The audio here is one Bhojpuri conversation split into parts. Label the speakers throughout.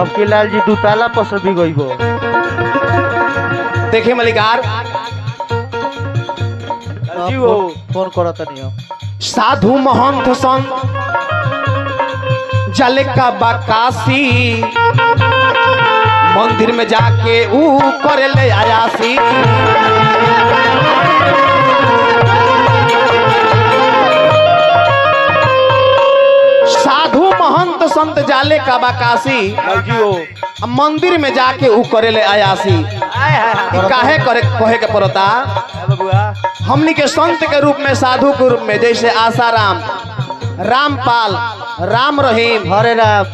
Speaker 1: अब के लाल जी दुताला पर से भी गईबो।
Speaker 2: देखे मलिकार
Speaker 1: जी वो फोन करत नहीं हम।
Speaker 2: साधु महंत संत जल का बकासी मंदिर में जाके ऊ करे ले आयासी। साधु महंत संत जाले का बकासी मंदिर में जाके ऊ करे ले आयासी। काहे करे कहे के पड़ता हमनी के संत के रूप में साधु के रूप में जैसे आसाराम रामपाल राम रहीम
Speaker 1: हरे राम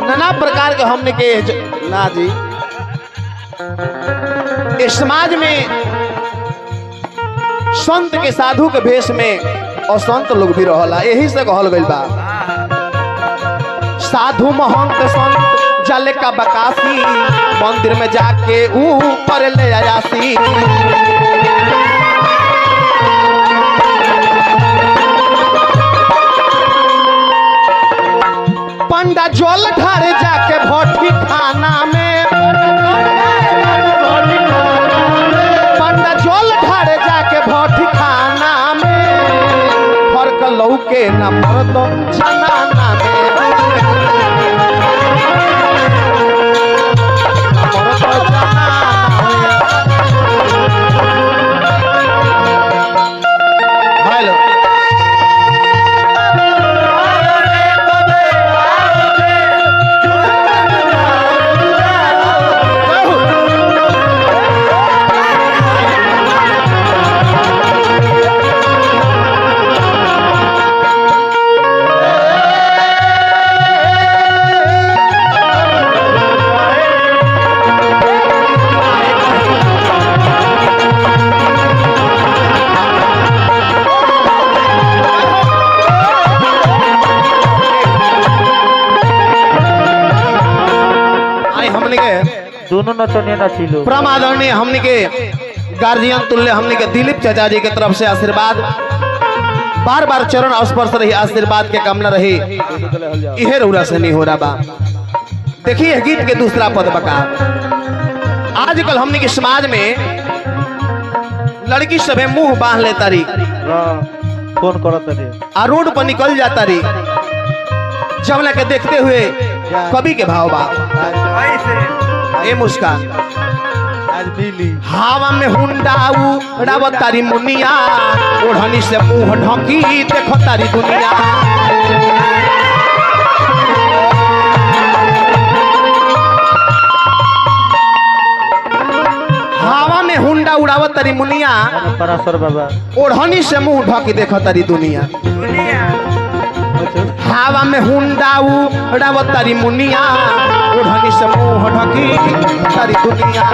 Speaker 2: नाना प्रकार के हमने के ना जी इस समाज में संत के साधु के भेष में और संत लोग भी रहला। यही से कहल गइल बा साधु महंत संत जल का बकासी मंदिर में जाके ऊपर ले आयासी। पंडा जल ढारे जाके भट्टी खाना में पंडा जल ढारे जाके भट्टी खाना में फर्क लौके न मर्द जनाना में
Speaker 1: दोनों नचनिया नचिलो।
Speaker 2: प्रमादरणीय हमने के गार्जियन तुल्य हमने के दिलीप चाचा जी के तरफ से आशीर्वाद बार बार चरण स्पर्श रही आशीर्वाद के कामना रही इहे रउरा से नहीं हो रहा बा। देखिए गीत के दूसरा पद बका आजकल हमने के समाज में लड़की सभे मुंह बांध लेता रही
Speaker 1: फोन करत नहीं
Speaker 2: आ रोड पर निकल जाता रही जमला के देखते हुए कवि के भाव बा ए मुस्कान
Speaker 1: आज मिली
Speaker 2: हवा में हुंडाऊ उड़ावत तारी मुनिया ओढ़नी से मुंह ढकी देखो तारी दुनिया। हवा में हुंडा उड़ावत तारी मुनिया
Speaker 1: पराशर बाबा
Speaker 2: ओढ़नी से मुंह ढकी देखो तारी दुनिया। हवा में हुंडाऊ उड़ावत तारी मुनिया ओढ़नी से मुंह ढकी तारी दुनिया।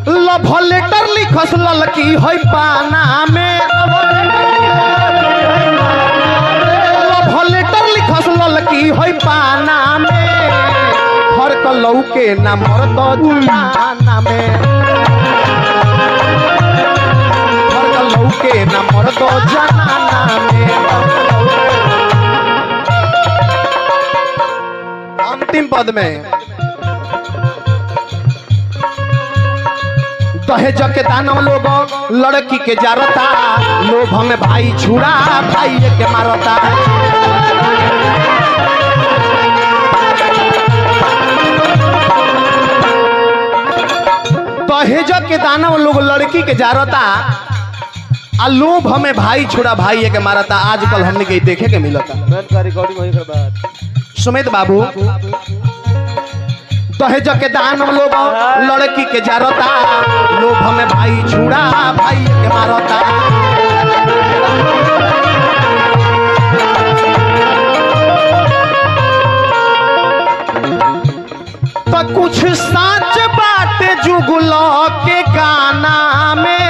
Speaker 2: लव लेटर लिखस ललकी है पाना में लव लेटर लिखस ललकी है पाना में फर्क लौके ना मर्द जनाना में के न मर्द जनाना में। अंतिम पद में दहेज के दानव लोग लड़की के जारता लोभ में भाई छुड़ा भाई के मारता। दहेज के दानव लोग लड़की के जारता आ लोभ हमें भाई छोड़ा भाई के मारता। आजकल हमने के देखे के मिलता सुमित बाबू दहेज के दान लोग लड़की के जारता लोभ हमें भाई छुड़ा भाई के मारता। तो कुछ सच बात जुगलो के गाना में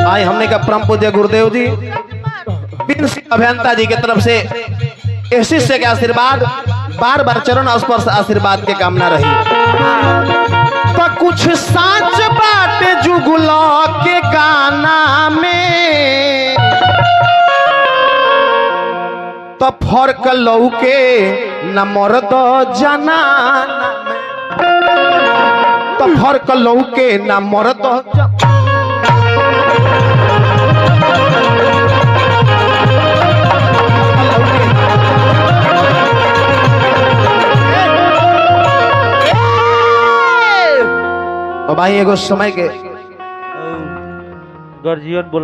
Speaker 2: आज हमने का परम पूज्य गुरुदेव जी बिन सिंह अभियंता जी की तरफ से शिष्य के आशीर्वाद बार बार चरण स्पर्श आशीर्वाद के कामना रही। तो कुछ साच बाटे जुगला के गाना में तो फर्क लौके न मर्द जनाना में तो फर्क लौके न मर्द भाई एगो समय के
Speaker 1: गार्जियन बोला